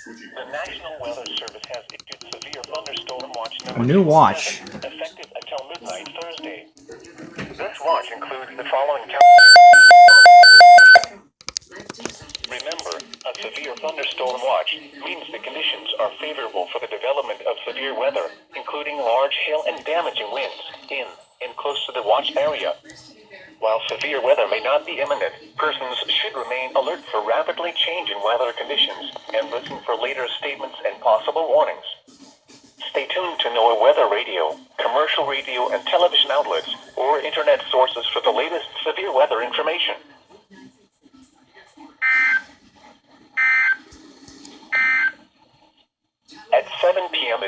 The National Weather Service has issued severe thunderstorm watch A number new watch. 7, effective until midnight Thursday. This watch includes the following Remember, a severe thunderstorm watch means the conditions are favorable for the development of severe weather, including large hail and damaging winds, in and close to the watch area. While severe weather may not be imminent, persons should remain alert for rapidly changing weather conditions and listen for later statements and possible warnings. Stay tuned to NOAA weather radio, commercial radio and television outlets, or internet sources for the latest severe weather information. At 7 p.m.